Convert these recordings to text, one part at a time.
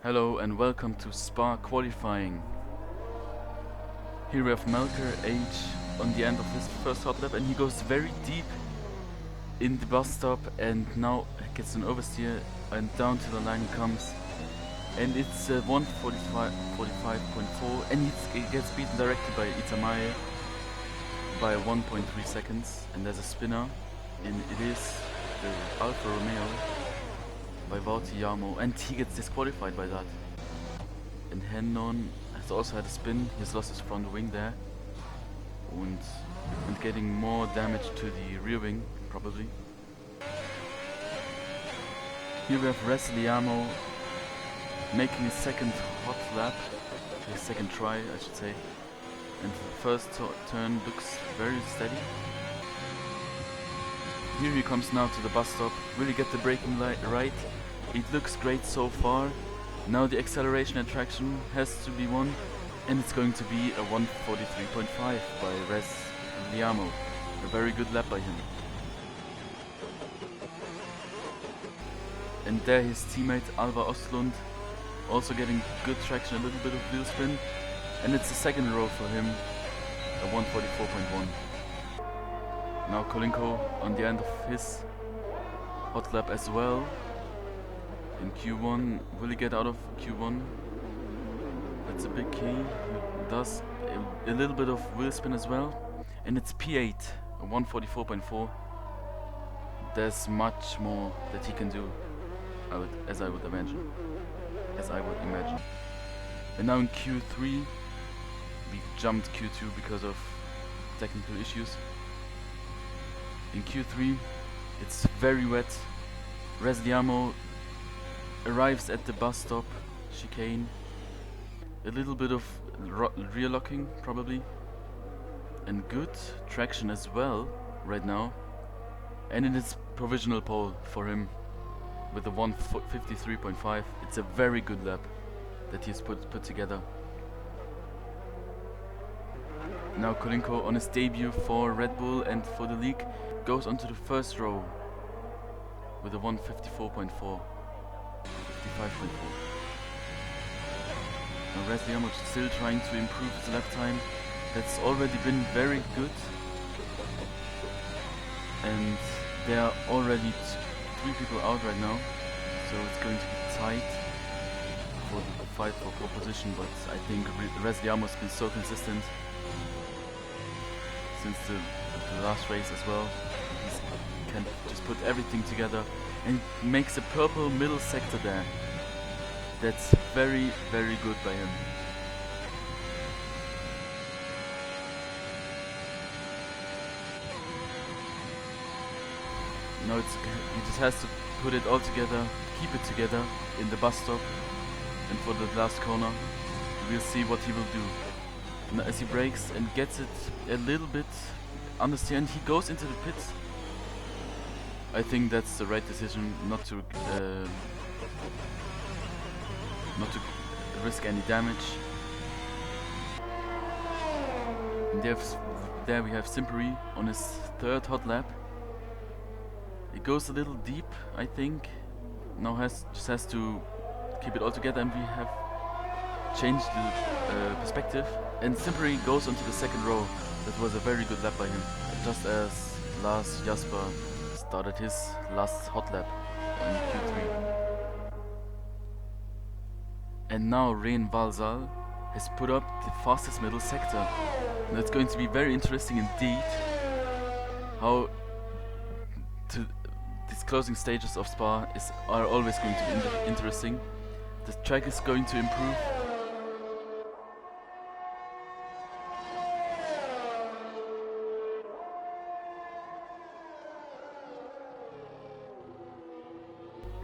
Hello and welcome to Spa qualifying. Here we have Melker H on the end of his first hot lap, and he goes very deep in the bus stop and now gets an oversteer and down to the line he comes. And it's 1:45.4 and he gets beaten directly by Itamae by 1.3 seconds, and there's a spinner, and it is the Alfa Romeo by Yamo, and he gets disqualified by that. And Hennon has also had a spin, he's lost his front wing there and getting more damage to the rear wing probably. Here we have Yamo making his second hot lap, his second try I should say, and the first turn looks very steady. Here he comes now to the bus stop, really get the braking right. It looks great so far. Now the acceleration and traction has to be won, and it's going to be a 1:43.5 by Liamo. A very good lap by him. And there his teammate Alva Ostlund also getting good traction, a little bit of wheel spin, and it's the second row for him, a 1:44.1. Now Kolinko on the end of his hot lap as well. In Q1, will he get out of Q1? That's a big key. He does a little bit of wheel spin as well, and it's P8, a 1:44.4. There's much more that he can do, as I would imagine. And now in Q3, we jumped Q2 because of technical issues. In Q3, it's very wet. Liamo arrives at the bus stop chicane. A little bit of rear locking probably, and good traction as well right now. And it is provisional pole for him with a 1:53.5. It's a very good lap that he's put together. Now Kolinko on his debut for Red Bull and for the league goes onto the first row with a 1:54.4. 55.4. Now Liamo still trying to improve his lap time. That's already been very good. And there are already 3 people out right now, so it's going to be tight for the fight for pole position, but I think Liamo's been so consistent since the last race as well. He can just put everything together and makes a purple middle sector there. That's very, very good by him. Now he just has to put it all together, keep it together in the bus stop, and for the last corner we'll see what he will do. Now as he brakes and gets it a little bit understeer, and he goes into the pits. I think that's the right decision, not to risk any damage. And there we have Simperi on his third hot lap. It goes a little deep, I think. Now just has to keep it all together, and we have changed the perspective. And Simperi goes onto the second row. That was a very good lap by him, just as Lars Jasper started his last hot lap in Q3. And now Rein Valsal has put up the fastest middle sector. And it's going to be very interesting indeed how these closing stages of Spa are always going to be interesting. The track is going to improve.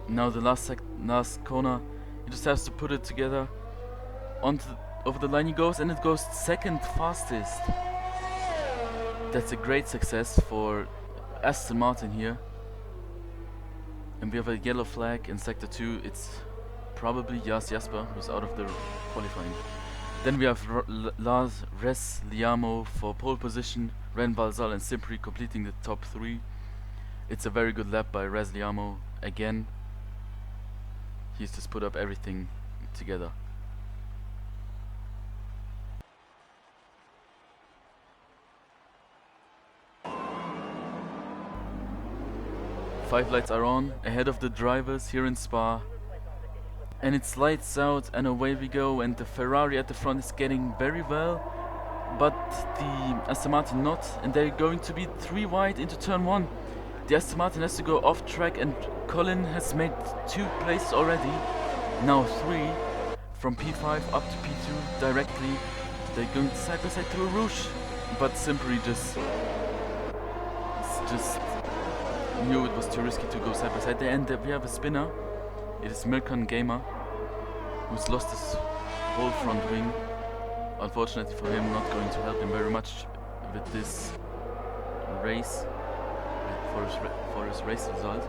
Now the last corner, he just has to put it together. Over the line he goes, and it goes second fastest. That's a great success for Aston Martin here. And we have a yellow flag in sector 2. It's probably Lars Jasper who's out of the qualifying. Then we have Lars Liamo for pole position, Rein Valsal and Simperi completing the top 3. It's a very good lap by Liamo again. He's just put up everything together. Five lights are on, ahead of the drivers here in Spa. And it's lights out and away we go, and the Ferrari at the front is getting very well. But the Aston Martin not, and they're going to be 3 wide into turn 1. The Aston Martin has to go off track, and Colin has made 2 places already. Now 3 from P5 up to P2 directly. They're going side by side through Rouge, but Simply just knew it was too risky to go side by side there. And we have a spinner. It is Mirkan Gamer, who's lost his whole front wing. Unfortunately for him, not going to help him very much with this race, for his race result.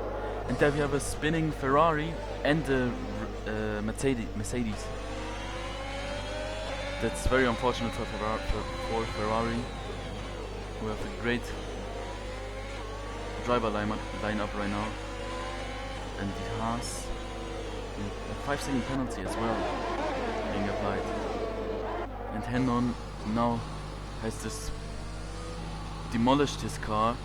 And there we have a spinning Ferrari and a Mercedes. That's very unfortunate for Ferrari, who have a great driver lineup right now. And the Haas, a 5-second penalty as well being applied. And Hendon now has just demolished his car.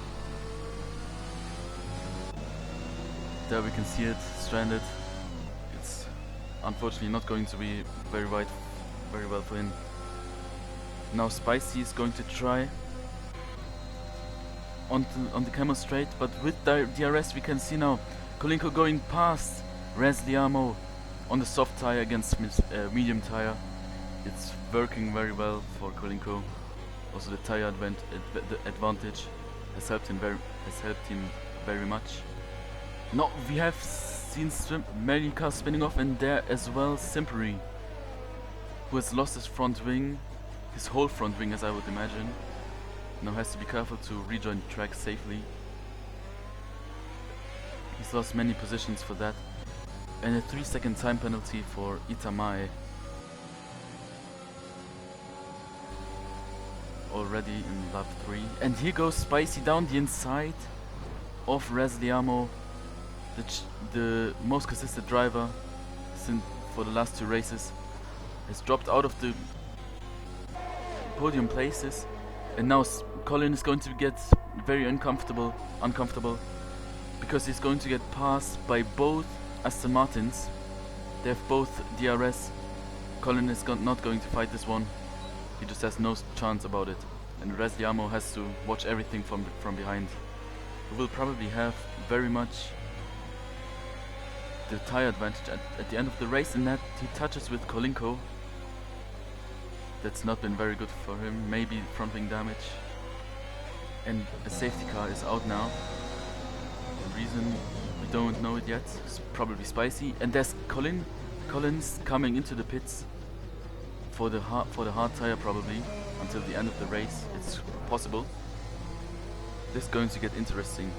There we can see it, stranded. It's unfortunately not going to be very well for him. Now Spicy is going to try on the camel straight, but with DRS we can see now Kolinko going past Res Liamo on the soft tire against medium tire. It's working very well for Kolinko. Also the tire advantage has helped him very much. Now we have seen many cars spinning off, and there as well Simperi, who has lost his front wing, his whole front wing as I would imagine. Now has to be careful to rejoin the track safely. He's lost many positions for that. And a 3-second time penalty for Itamae. Already in lap 3. And here goes Spicy down the inside of Res Liamo, the most consistent driver for the last 2 races. Has dropped out of the podium places, and now Colin is going to get very uncomfortable because he's going to get passed by both Aston Martins. They have both DRS. Colin is not going to fight this one. He just has no chance about it. And Res Liamo has to watch everything from behind. He will probably have very much the tire advantage at the end of the race, and that he touches with Kolinko. That's not been very good for him. Maybe front wing damage. And a safety car is out now. The reason we don't know it yet. It's probably Spicy. And there's Collins coming into the pits for the hard tire probably until the end of the race. It's possible. This is going to get interesting.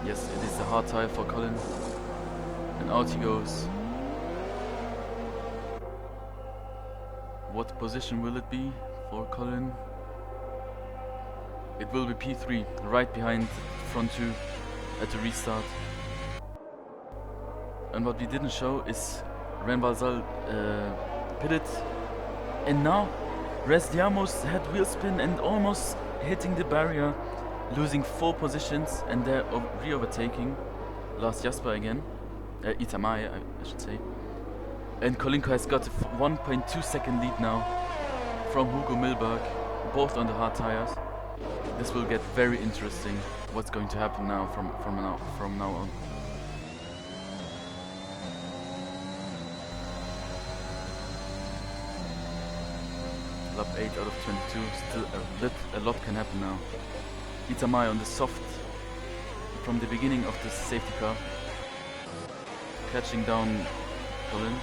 Yes, it is a hard tire for Colin. And out he goes. What position will it be for Colin? It will be P3, right behind front 2 at the restart. And what we didn't show is Renbalsal pitted, and now Res Liamo's had wheel spin and almost hitting the barrier, losing 4 positions, and they're re-overtaking Lars Jasper again, Itamae I should say. And Kolinko has got a 1.2 second lead now from Hugo Milberg, both on the hard tires. This will get very interesting. What's going to happen now from now on? Lap 8 out of 22. Still a lot can happen now. Itamae on the soft from the beginning of the safety car, catching down Colin.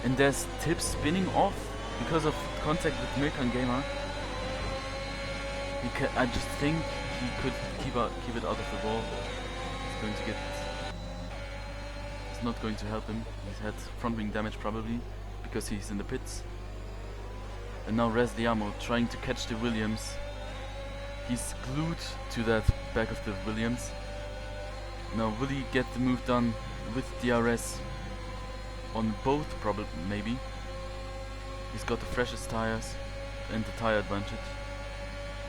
And there's Tips spinning off because of contact with Mirkan Gamer. I just think he could keep it out of the wall. It's not going to help him. He's had front wing damage probably because he's in the pits. And now Res Liamo trying to catch the Williams. He's glued to that back of the Williams. Now will he get the move done with DRS on both? Probably, maybe. He's got the freshest tires and the tire advantage.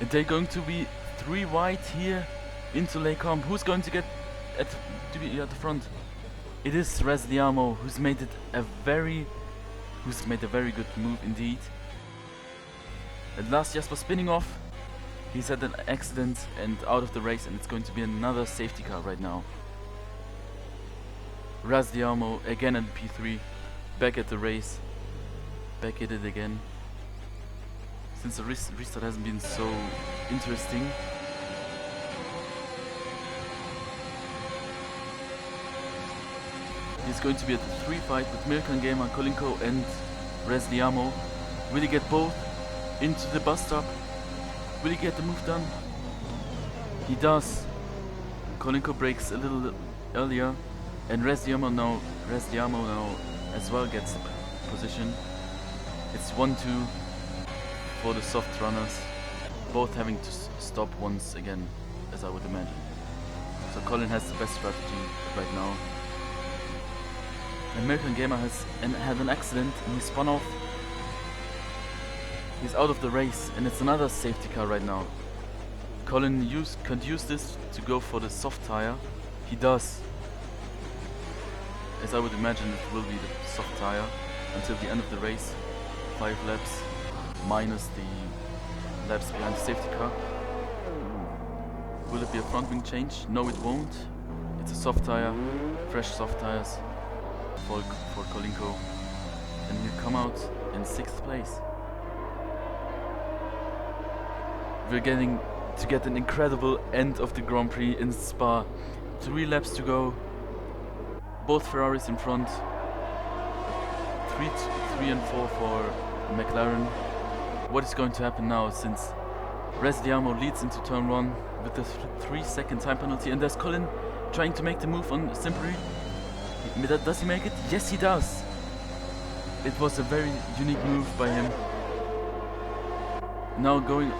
And they're going to be 3 wide here into Lacombe. Who's going to get to be at the front? It is Resliamo who's made a very good move indeed. At last, Jasper spinning off. He's had an accident and out of the race, and it's going to be another safety car right now. Resliamo again at P3, back at the race, back at it again. Since the restart hasn't been so interesting. He's going to be at the 3 fight with Milkan Gamer, Kolinko and Resliamo. Will he get both into the bus stop? Will he get the move done? He does. Kolinko breaks a little earlier, and Resliamo now as well gets the position. It's 1-2 for the soft runners, both having to stop once again, as I would imagine. So Colin has the best strategy right now. American Gamer had an accident and he spun off. He's out of the race, and it's another safety car right now. Colin could use this to go for the soft tire. He does. As I would imagine, it will be the soft tire until the end of the race. 5 laps minus the laps behind the safety car. Will it be a front wing change? No, it won't. It's a soft tire, fresh soft tires for Kolinko, and he'll come out in 6th place. We're getting to get an incredible end of the Grand Prix in Spa. 3 laps to go. Both Ferraris in front. 3 and 4 for McLaren. What is going to happen now, since Resliamo leads into turn 1 with the 3-second time penalty, and there's Colin trying to make the move on Simpery. Does he make it? Yes, he does. It was a very unique move by him. Now going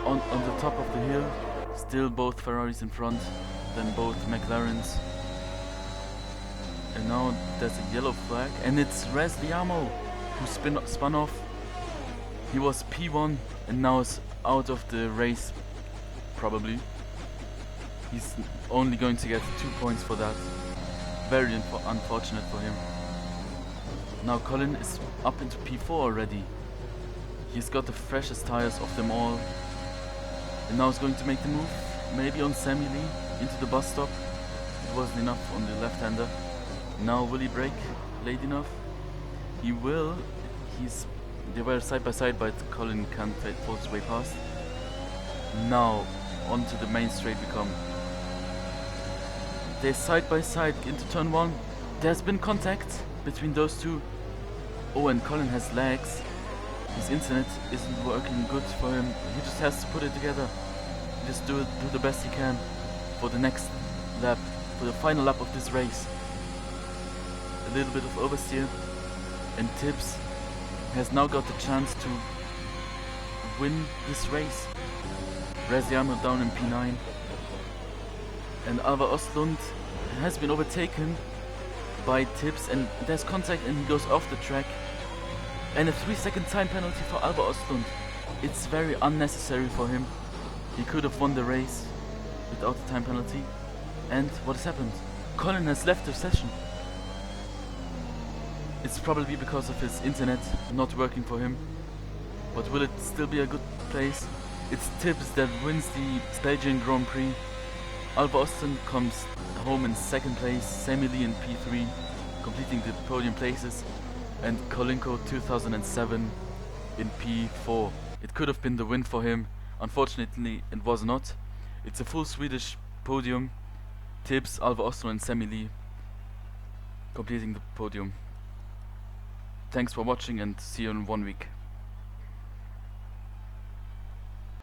on the top of the hill, still both Ferraris in front, then both McLarens. And now there's a yellow flag, and it's Resliamo who spun off. He was P1 and now is out of the race, probably. He's only going to get 2 points for that. Very unfortunate for him. Now Colin is up into P4 already. He's got the freshest tires of them all. And now he's going to make the move, maybe on Sammy Lee, into the bus stop. It wasn't enough on the left-hander. Now will he brake late enough? He will. They were side by side, but Colin can't force his way past. Now onto the main straight we come. They're side by side into turn 1. There's been contact between those two. Oh, and Colin has lags. His internet isn't working good for him. He just has to put it together. Just do the best he can for the next lap, for the final lap of this race. A little bit of oversteer, and Tibbs has now got the chance to win this race. Resliamo down in P9, and Alvar Ostlund has been overtaken by Tibbs, and there's contact and he goes off the track. And a 3-second time penalty for Alvar Ostlund. It's very unnecessary for him. He could have won the race without the time penalty. And what has happened? Colin has left the session. It's probably because of his internet not working for him. But will it still be a good place? It's Tibbs that wins the Belgian Grand Prix. Alvar Ostlund comes home in 2nd place, Sammy Lee in P3, completing the podium places, and Kolinko 2007 in P4. It could have been the win for him. Unfortunately, it was not. It's a full Swedish podium. Tibbs, Alvar Ostlund and Sammy Lee completing the podium. Thanks for watching, and see you in 1 week.